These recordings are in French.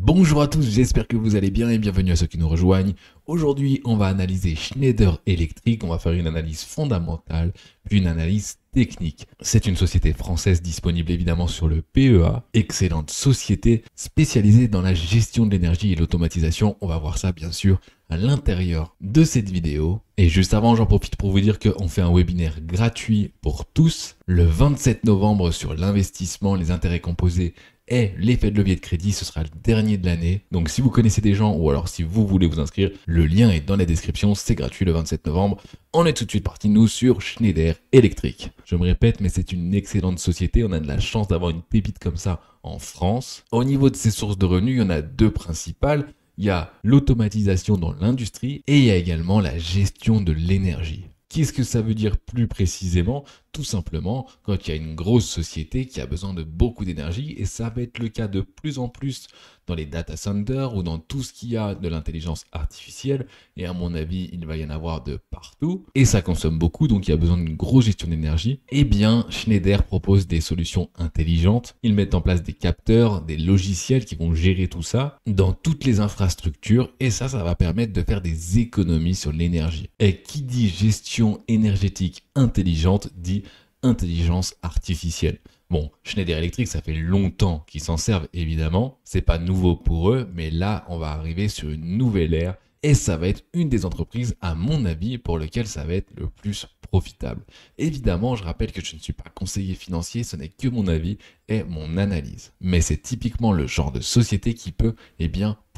Bonjour à tous, j'espère que vous allez bien et bienvenue à ceux qui nous rejoignent. Aujourd'hui, on va analyser Schneider Electric, on va faire une analyse fondamentale, puis une analyse technique. C'est une société française disponible évidemment sur le PEA, excellente société spécialisée dans la gestion de l'énergie et l'automatisation. On va voir ça bien sûr à l'intérieur de cette vidéo. Et juste avant, j'en profite pour vous dire qu'on fait un webinaire gratuit pour tous le 27 novembre sur l'investissement, les intérêts composés et l'effet de levier de crédit. Ce sera le dernier de l'année. Donc si vous connaissez des gens ou alors si vous voulez vous inscrire, le lien est dans la description. C'est gratuit le 27 novembre. On est tout de suite parti nous sur Schneider Electric. Je me répète, mais c'est une excellente société. On a de la chance d'avoir une pépite comme ça en France. Au niveau de ses sources de revenus, il y en a deux principales. Il y a l'automatisation dans l'industrie et il y a également la gestion de l'énergie. Qu'est-ce que ça veut dire plus précisément? Tout simplement, quand il y a une grosse société qui a besoin de beaucoup d'énergie, et ça va être le cas de plus en plus dans les data centers ou dans tout ce qui a de l'intelligence artificielle, et à mon avis, il va y en avoir de partout, et ça consomme beaucoup, donc il y a besoin d'une grosse gestion d'énergie. Eh bien, Schneider propose des solutions intelligentes. Ils mettent en place des capteurs, des logiciels qui vont gérer tout ça dans toutes les infrastructures, et ça va permettre de faire des économies sur l'énergie. Et qui dit gestion énergétique intelligente dit intelligence artificielle. Bon, Schneider Electric, ça fait longtemps qu'ils s'en servent évidemment, c'est pas nouveau pour eux, mais là on va arriver sur une nouvelle ère et ça va être une des entreprises, à mon avis, pour lequel ça va être le plus profitable. Évidemment, je rappelle que je ne suis pas conseiller financier, ce n'est que mon avis et mon analyse. Mais c'est typiquement le genre de société qui peut,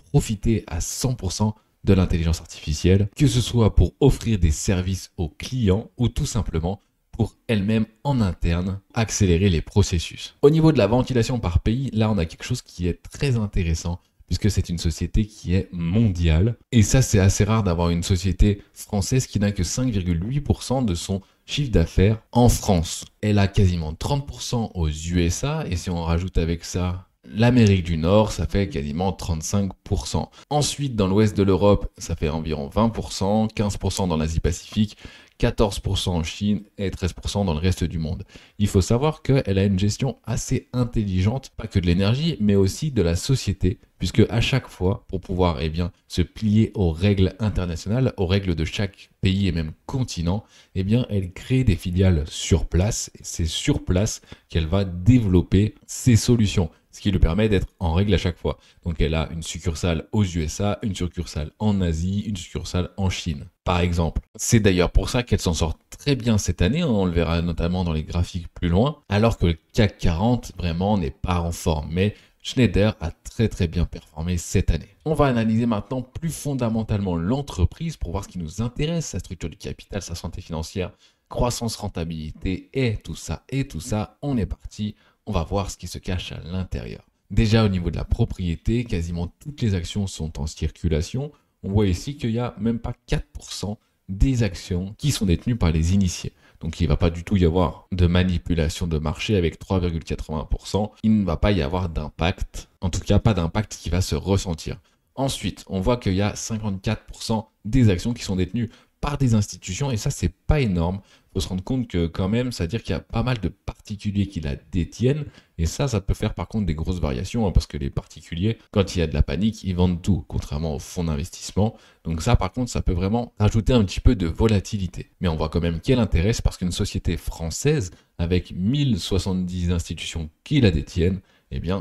profiter à 100% de l'intelligence artificielle, que ce soit pour offrir des services aux clients ou tout simplement pour elle-même en interne accélérer les processus. Au niveau de la ventilation par pays, là on a quelque chose qui est très intéressant puisque c'est une société qui est mondiale. Et ça, c'est assez rare d'avoir une société française qui n'a que 5,8% de son chiffre d'affaires en France. Elle a quasiment 30% aux USA et si on rajoute avec ça l'Amérique du Nord, ça fait quasiment 35%. Ensuite, dans l'ouest de l'Europe, ça fait environ 20%, 15% dans l'Asie-Pacifique, 14% en Chine et 13% dans le reste du monde. Il faut savoir qu'elle a une gestion assez intelligente, pas que de l'énergie, mais aussi de la société, puisque à chaque fois, pour pouvoir se plier aux règles internationales, aux règles de chaque pays et même continent, elle crée des filiales sur place, et c'est sur place qu'elle va développer ses solutions, ce qui lui permet d'être en règle à chaque fois. Donc elle a une succursale aux USA, une succursale en Asie, une succursale en Chine, par exemple. C'est d'ailleurs pour ça qu'elle s'en sort très bien cette année, on le verra notamment dans les graphiques plus loin, alors que le CAC 40 vraiment n'est pas en forme, mais Schneider a très bien performé cette année. On va analyser maintenant plus fondamentalement l'entreprise pour voir ce qui nous intéresse, sa structure du capital, sa santé financière, croissance, rentabilité et tout ça, on est parti. On va voir ce qui se cache à l'intérieur. Déjà au niveau de la propriété, quasiment toutes les actions sont en circulation. On voit ici qu'il n'y a même pas 4% des actions qui sont détenues par les initiés. Donc il ne va pas du tout y avoir de manipulation de marché avec 3,80%. Il ne va pas y avoir d'impact, en tout cas pas d'impact qui va se ressentir. Ensuite, on voit qu'il y a 54% des actions qui sont détenues par des institutions et ça c'est pas énorme. Il faut se rendre compte que quand même, ça veut dire qu'il y a pas mal de particuliers qui la détiennent et ça peut faire par contre des grosses variations parce que les particuliers, quand il y a de la panique, ils vendent tout, contrairement aux fonds d'investissement. Donc ça par contre, ça peut vraiment rajouter un petit peu de volatilité. Mais on voit quand même qu'elle intéresse parce qu'une société française avec 1070 institutions qui la détiennent,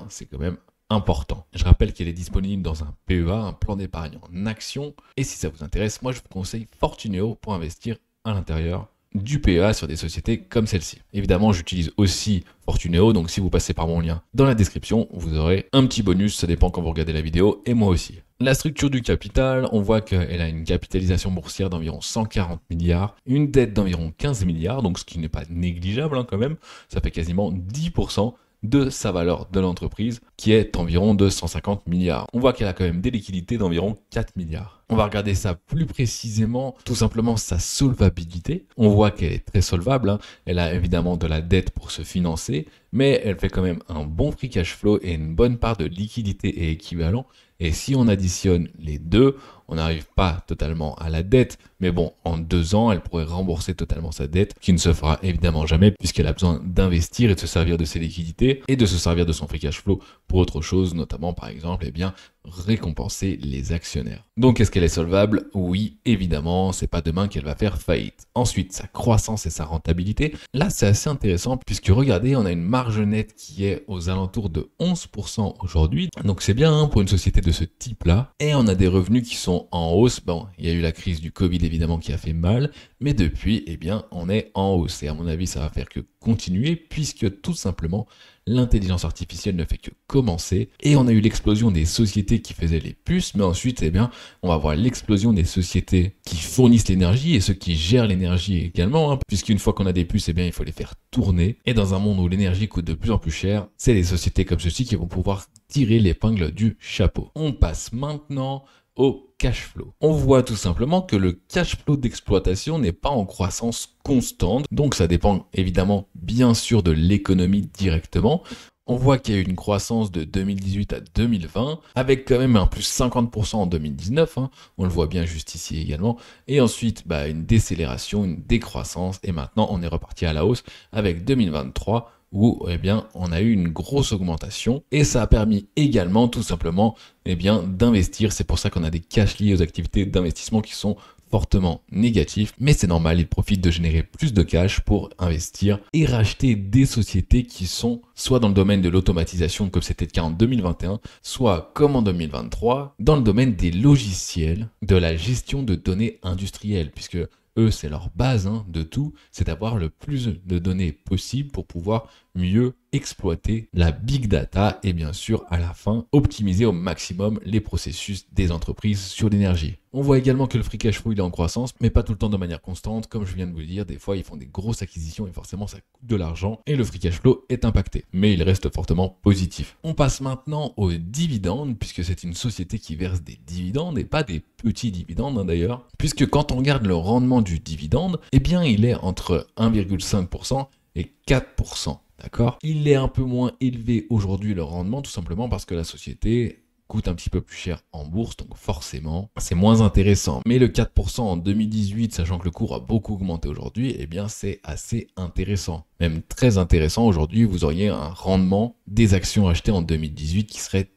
c'est quand même important. Je rappelle qu'elle est disponible dans un PEA, un plan d'épargne en action. Et si ça vous intéresse, moi je vous conseille Fortuneo pour investir à l'intérieur du PEA sur des sociétés comme celle-ci. Évidemment, j'utilise aussi Fortuneo, donc si vous passez par mon lien dans la description, vous aurez un petit bonus, ça dépend quand vous regardez la vidéo, et moi aussi. La structure du capital, on voit qu'elle a une capitalisation boursière d'environ 140 milliards, une dette d'environ 15 milliards, donc ce qui n'est pas négligeable quand même, ça fait quasiment 10% de sa valeur de l'entreprise, qui est environ de 150 milliards. On voit qu'elle a quand même des liquidités d'environ 4 milliards. On va regarder ça plus précisément, tout simplement sa solvabilité. On voit qu'elle est très solvable, hein. Elle a évidemment de la dette pour se financer, mais elle fait quand même un bon free cash flow et une bonne part de liquidité et équivalent. Et si on additionne les deux, on n'arrive pas totalement à la dette, mais bon, en 2 ans, elle pourrait rembourser totalement sa dette, qui ne se fera évidemment jamais, puisqu'elle a besoin d'investir et de se servir de ses liquidités, et de se servir de son free cash flow pour autre chose, notamment par exemple, eh bien, récompenser les actionnaires. Donc est-ce qu'elle est solvable? Oui, évidemment, c'est pas demain qu'elle va faire faillite. Ensuite, sa croissance et sa rentabilité, là c'est assez intéressant, puisque regardez, on a une marge nette qui est aux alentours de 11% aujourd'hui, donc c'est bien hein, pour une société de ce type-là, et on a des revenus qui sont en hausse. Bon, il y a eu la crise du Covid évidemment qui a fait mal, mais depuis, eh bien, on est en hausse, et à mon avis, ça va faire que continuer, puisque tout simplement, l'intelligence artificielle ne fait que commencer, et on a eu l'explosion des sociétés qui faisaient les puces, mais ensuite, eh bien, on va voir l'explosion des sociétés qui fournissent l'énergie et ceux qui gèrent l'énergie également, hein, puisqu'une fois qu'on a des puces, eh bien, il faut les faire tourner, et dans un monde où l'énergie coûte de plus en plus cher, c'est les sociétés comme ceci qui vont pouvoir tirer l'épingle du chapeau. On passe maintenant au cash flow. On voit tout simplement que le cash flow d'exploitation n'est pas en croissance constante, donc ça dépend évidemment bien sûr de l'économie directement. On voit qu'il y a eu une croissance de 2018 à 2020, avec quand même un plus 50% en 2019, hein, on le voit bien juste ici également, et ensuite une décélération, une décroissance, et maintenant on est reparti à la hausse avec 2023, où eh bien, on a eu une grosse augmentation et ça a permis également tout simplement eh bien, d'investir. C'est pour ça qu'on a des cash liés aux activités d'investissement qui sont fortement négatifs, mais c'est normal, ils profitent de générer plus de cash pour investir et racheter des sociétés qui sont soit dans le domaine de l'automatisation comme c'était le cas en 2021, soit comme en 2023, dans le domaine des logiciels, de la gestion de données industrielles, puisque eux, c'est leur base de tout, c'est d'avoir le plus de données possible pour pouvoir mieux exploiter la big data et bien sûr à la fin optimiser au maximum les processus des entreprises sur l'énergie. On voit également que le free cash flow il est en croissance, mais pas tout le temps de manière constante. Comme je viens de vous le dire, des fois ils font des grosses acquisitions et forcément ça coûte de l'argent et le free cash flow est impacté, mais il reste fortement positif. On passe maintenant aux dividendes, puisque c'est une société qui verse des dividendes et pas des petits dividendes d'ailleurs, puisque quand on regarde le rendement du dividende, eh bien il est entre 1,5% et 4%. D'accord? Il est un peu moins élevé aujourd'hui le rendement, tout simplement parce que la société coûte un petit peu plus cher en bourse, donc forcément, c'est moins intéressant. Mais le 4% en 2018, sachant que le cours a beaucoup augmenté aujourd'hui, eh bien c'est assez intéressant. Même très intéressant. Aujourd'hui, vous auriez un rendement des actions achetées en 2018 qui serait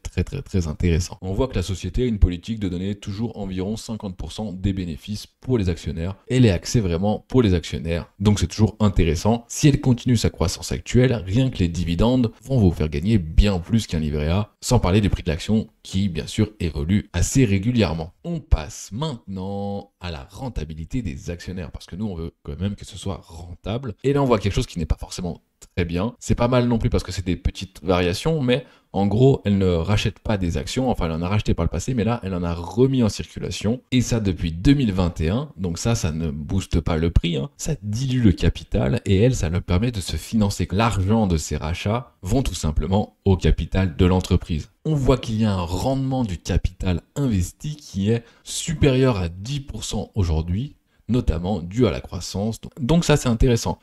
très intéressant. On voit que la société a une politique de donner toujours environ 50% des bénéfices pour les actionnaires. Elle est axée vraiment pour les actionnaires, donc c'est toujours intéressant. Si elle continue sa croissance actuelle, rien que les dividendes vont vous faire gagner bien plus qu'un livret A, sans parler des prix de l'action qui bien sûr évolue assez régulièrement. On passe maintenant à la rentabilité des actionnaires, parce que nous on veut quand même que ce soit rentable. Et là on voit quelque chose qui n'est pas forcément très bien. C'est pas mal non plus parce que c'est des petites variations, mais en gros, elle ne rachète pas des actions, enfin elle en a racheté par le passé, mais là elle en a remis en circulation, et ça depuis 2021, donc ça ne booste pas le prix, ça dilue le capital, et elle, ça leur permet de se financer. L'argent de ces rachats vont tout simplement au capital de l'entreprise. On voit qu'il y a un rendement du capital investi qui est supérieur à 10% aujourd'hui, notamment dû à la croissance, donc ça c'est intéressant.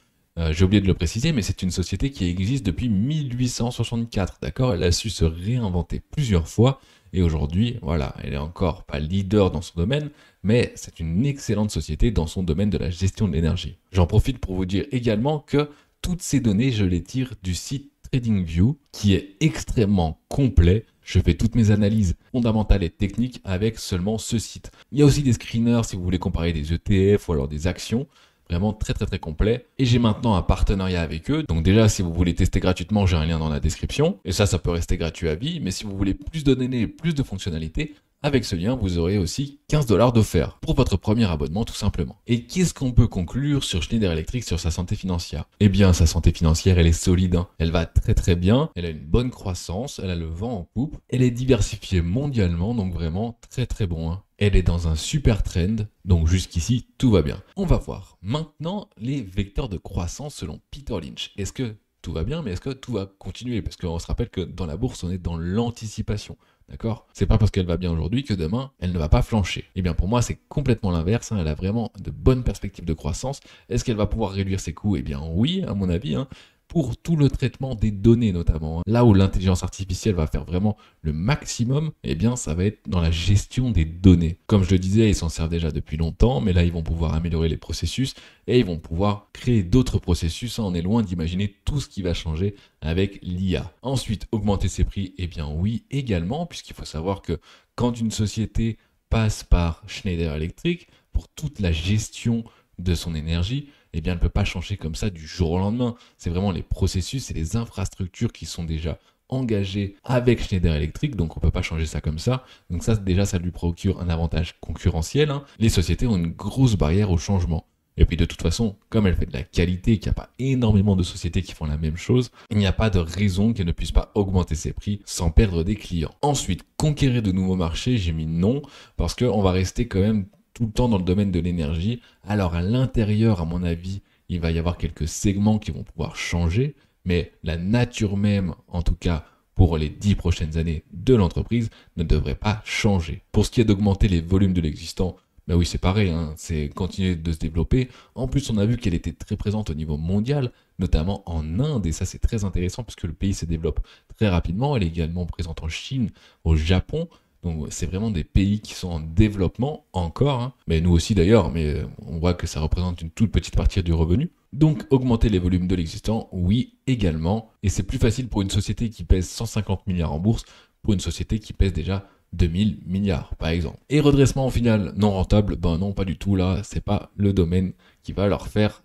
J'ai oublié de le préciser, mais c'est une société qui existe depuis 1864, d'accord? Elle a su se réinventer plusieurs fois, et aujourd'hui, voilà, elle est encore pas leader dans son domaine, mais c'est une excellente société dans son domaine de la gestion de l'énergie. J'en profite pour vous dire également que toutes ces données, je les tire du site TradingView, qui est extrêmement complet. Je fais toutes mes analyses fondamentales et techniques avec seulement ce site. Il y a aussi des screeners si vous voulez comparer des ETF ou alors des actions. Vraiment très complet. Et j'ai maintenant un partenariat avec eux. Donc déjà, si vous voulez tester gratuitement, j'ai un lien dans la description. Et ça peut rester gratuit à vie. Mais si vous voulez plus de données, plus de fonctionnalités, avec ce lien, vous aurez aussi 15$ d'offert pour votre premier abonnement tout simplement. Et qu'est-ce qu'on peut conclure sur Schneider Electric, sur sa santé financière? Eh bien, sa santé financière, elle est solide. Elle va très bien. Elle a une bonne croissance. Elle a le vent en poupe. Elle est diversifiée mondialement. Donc vraiment très bon. Elle est dans un super trend, donc jusqu'ici, tout va bien. On va voir maintenant les vecteurs de croissance selon Peter Lynch. Est-ce que tout va bien, mais est-ce que tout va continuer? Parce qu'on se rappelle que dans la bourse, on est dans l'anticipation. D'accord? C'est pas parce qu'elle va bien aujourd'hui que demain, elle ne va pas flancher. Eh bien, pour moi, c'est complètement l'inverse, hein. Elle a vraiment de bonnes perspectives de croissance. Est-ce qu'elle va pouvoir réduire ses coûts? Eh bien, oui, à mon avis, hein, pour tout le traitement des données notamment, hein. Là où l'intelligence artificielle va faire vraiment le maximum, eh bien, ça va être dans la gestion des données. Comme je le disais, ils s'en servent déjà depuis longtemps, mais là, ils vont pouvoir améliorer les processus et ils vont pouvoir créer d'autres processus, hein. On est loin d'imaginer tout ce qui va changer avec l'IA. Ensuite, augmenter ses prix, eh bien oui, également, puisqu'il faut savoir que quand une société passe par Schneider Electric, pour toute la gestion de son énergie, eh bien, elle ne peut pas changer comme ça du jour au lendemain. C'est vraiment les processus et les infrastructures qui sont déjà engagées avec Schneider Electric, donc on ne peut pas changer ça comme ça. Donc ça, déjà, ça lui procure un avantage concurrentiel, hein. Les sociétés ont une grosse barrière au changement. Et puis de toute façon, comme elle fait de la qualité, qu'il n'y a pas énormément de sociétés qui font la même chose, il n'y a pas de raison qu'elle ne puisse pas augmenter ses prix sans perdre des clients. Ensuite, conquérir de nouveaux marchés, j'ai mis non, parce qu'on va rester quand même tout le temps dans le domaine de l'énergie. Alors à l'intérieur, à mon avis, il va y avoir quelques segments qui vont pouvoir changer, mais la nature même, en tout cas pour les 10 prochaines années de l'entreprise, ne devrait pas changer. Pour ce qui est d'augmenter les volumes de l'existant, ben oui, c'est pareil, hein, c'est continuer de se développer. En plus, on a vu qu'elle était très présente au niveau mondial, notamment en Inde, et ça c'est très intéressant puisque le pays se développe très rapidement. Elle est également présente en Chine, au Japon. Donc c'est vraiment des pays qui sont en développement encore, hein. Mais nous aussi d'ailleurs, mais on voit que ça représente une toute petite partie du revenu. Donc augmenter les volumes de l'existant, oui également. Et c'est plus facile pour une société qui pèse 150 milliards en bourse, pour une société qui pèse déjà 2000 milliards par exemple. Et redressement au final non rentable, ben non pas du tout, là c'est pas le domaine qui va leur faire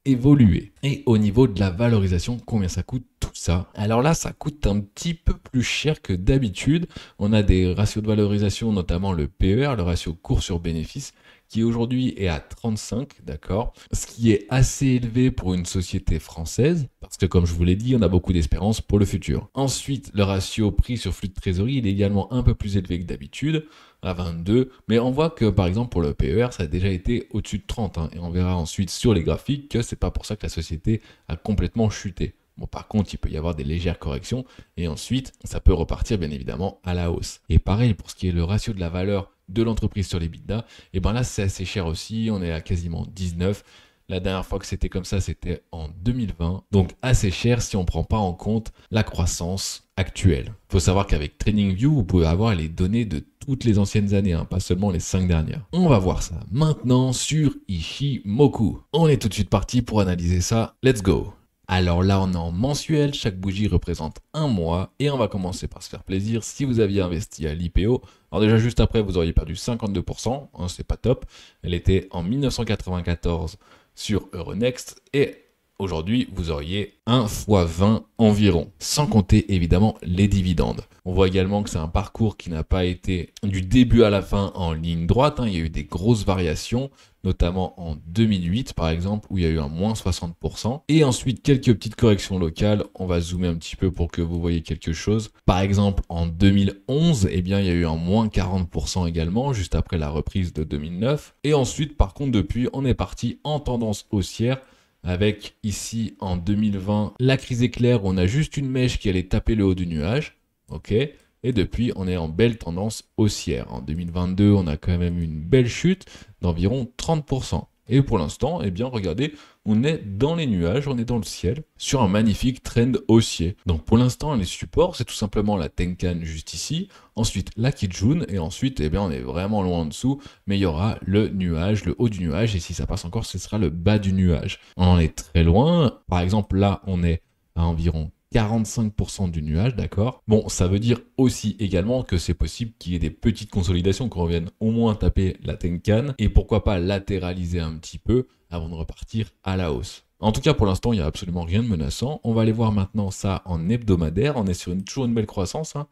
évoluer. Et au niveau de la valorisation, combien ça coûte tout ça? Alors là ça coûte un petit peu plus cher que d'habitude. On a des ratios de valorisation, notamment le PER, le ratio cours sur bénéfice, qui aujourd'hui est à 35, d'accord? Ce qui est assez élevé pour une société française, parce que comme je vous l'ai dit, on a beaucoup d'espérance pour le futur. Ensuite, le ratio prix sur flux de trésorerie, il est également un peu plus élevé que d'habitude, à 22, mais on voit que par exemple pour le PER, ça a déjà été au-dessus de 30, hein, et on verra ensuite sur les graphiques que c'est pas pour ça que la société a complètement chuté. Bon, par contre, il peut y avoir des légères corrections, et ensuite, ça peut repartir bien évidemment à la hausse. Et pareil, pour ce qui est le ratio de la valeur de l'entreprise sur les l'EBITDA, et ben là c'est assez cher aussi, on est à quasiment 19. La dernière fois que c'était comme ça, c'était en 2020. Donc assez cher si on ne prend pas en compte la croissance actuelle. Il faut savoir qu'avec TradingView, vous pouvez avoir les données de toutes les anciennes années, hein, pas seulement les 5 dernières. On va voir ça maintenant sur Ichimoku. On est tout de suite parti pour analyser ça. Let's go! Alors là, on est en mensuel, chaque bougie représente un mois, et on va commencer par se faire plaisir. Si vous aviez investi à l'IPO, alors déjà juste après, vous auriez perdu 52%, hein, c'est pas top. Elle était en 1994 sur Euronext, et aujourd'hui, vous auriez 1 fois 20 environ, sans compter évidemment les dividendes. On voit également que c'est un parcours qui n'a pas été du début à la fin en ligne droite, hein. Il y a eu des grosses variations, notamment en 2008 par exemple, où il y a eu un moins 60%. Et ensuite, quelques petites corrections locales. On va zoomer un petit peu pour que vous voyez quelque chose. Par exemple, en 2011, eh bien, il y a eu un moins 40% également, juste après la reprise de 2009. Et ensuite, par contre, depuis, on est parti en tendance haussière, avec ici en 2020 la crise éclair où on a juste une mèche qui allait taper le haut du nuage, ok, et depuis on est en belle tendance haussière. En 2022 on a quand même une belle chute d'environ 30%. Et pour l'instant, eh bien regardez, on est dans les nuages, on est dans le ciel, sur un magnifique trend haussier. Donc pour l'instant, les supports, c'est tout simplement la Tenkan juste ici, ensuite la Kijun, et ensuite, eh bien on est vraiment loin en dessous, mais il y aura le nuage, le haut du nuage, et si ça passe encore, ce sera le bas du nuage. On en est très loin, par exemple là, on est à environ 45% du nuage, d'accord? Bon, ça veut dire aussi également que c'est possible qu'il y ait des petites consolidations, qu'on revienne au moins taper la Tenkan, et pourquoi pas latéraliser un petit peu avant de repartir à la hausse. En tout cas, pour l'instant, il n'y a absolument rien de menaçant. On va aller voir maintenant ça en hebdomadaire. On est sur toujours une belle croissance, hein.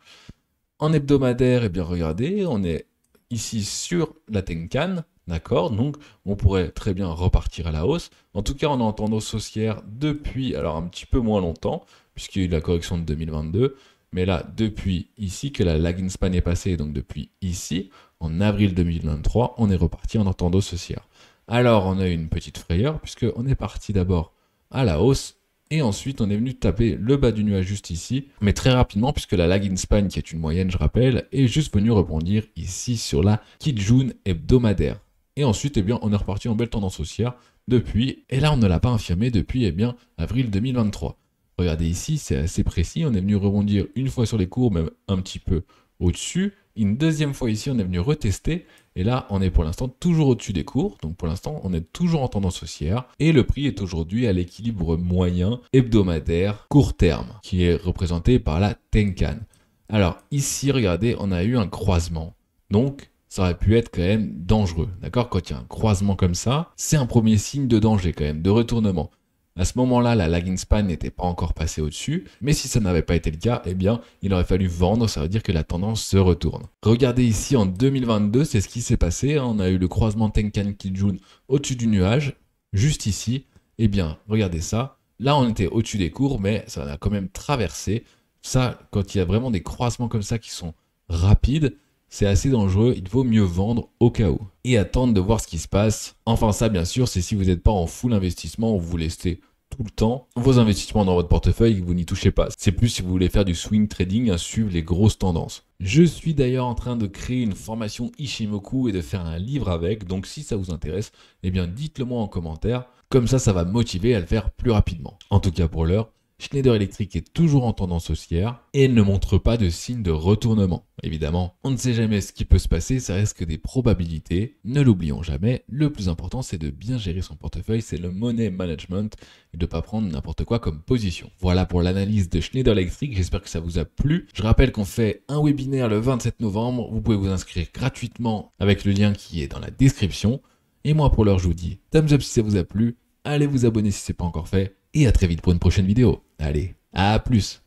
En hebdomadaire, eh bien regardez, on est ici sur la Tenkan, d'accord? Donc on pourrait très bien repartir à la hausse. En tout cas, on est en tendance haussière depuis, alors un petit peu moins longtemps, puisqu'il y a eu la correction de 2022. Mais là, depuis ici que la lagging span est passée, donc depuis ici, en avril 2023, on est reparti en tendance haussière. Alors, on a eu une petite frayeur, puisqu'on est parti d'abord à la hausse, Et ensuite, on est venu taper le bas du nuage juste ici, mais très rapidement, puisque la lagging span, qui est une moyenne, je rappelle, est juste venue rebondir ici sur la Kijun hebdomadaire. Et ensuite, eh bien, on est reparti en belle tendance haussière depuis, et là, on ne l'a pas infirmé depuis, eh bien, avril 2023. Regardez ici, c'est assez précis, on est venu rebondir une fois sur les cours, même un petit peu au-dessus. Une deuxième fois ici, on est venu retester, et là, on est pour l'instant toujours au-dessus des cours, donc pour l'instant, on est toujours en tendance haussière, et le prix est aujourd'hui à l'équilibre moyen hebdomadaire court terme, qui est représenté par la Tenkan. Alors ici, regardez, on a eu un croisement, donc ça aurait pu être quand même dangereux, d'accord? Quand il y a un croisement comme ça, c'est un premier signe de danger quand même, de retournement. À ce moment-là, la lagging span n'était pas encore passée au-dessus, mais si ça n'avait pas été le cas, eh bien, il aurait fallu vendre, ça veut dire que la tendance se retourne. Regardez ici, en 2022, c'est ce qui s'est passé, hein. On a eu le croisement Tenkan Kijun au-dessus du nuage, juste ici. Eh bien, regardez ça, là on était au-dessus des cours, mais ça a quand même traversé. Ça, quand il y a vraiment des croisements comme ça qui sont rapides, c'est assez dangereux, il vaut mieux vendre au cas où. Et attendre de voir ce qui se passe. Enfin ça bien sûr, c'est si vous n'êtes pas en full investissement ou vous laissez tout le temps vos investissements dans votre portefeuille et que vous n'y touchez pas. C'est plus si vous voulez faire du swing trading, à suivre les grosses tendances. Je suis d'ailleurs en train de créer une formation Ishimoku et de faire un livre avec, donc si ça vous intéresse, eh bien dites-le moi en commentaire. Comme ça va motiver à le faire plus rapidement. En tout cas pour l'heure, Schneider Electric est toujours en tendance haussière et ne montre pas de signe de retournement. Évidemment, on ne sait jamais ce qui peut se passer, ça reste que des probabilités. Ne l'oublions jamais, le plus important c'est de bien gérer son portefeuille, c'est le money management et de ne pas prendre n'importe quoi comme position. Voilà pour l'analyse de Schneider Electric, j'espère que ça vous a plu. Je rappelle qu'on fait un webinaire le 27 novembre, vous pouvez vous inscrire gratuitement avec le lien qui est dans la description. Et moi pour l'heure je vous dis thumbs up si ça vous a plu, allez vous abonner si ce n'est pas encore fait. Et à très vite pour une prochaine vidéo. Allez, à plus!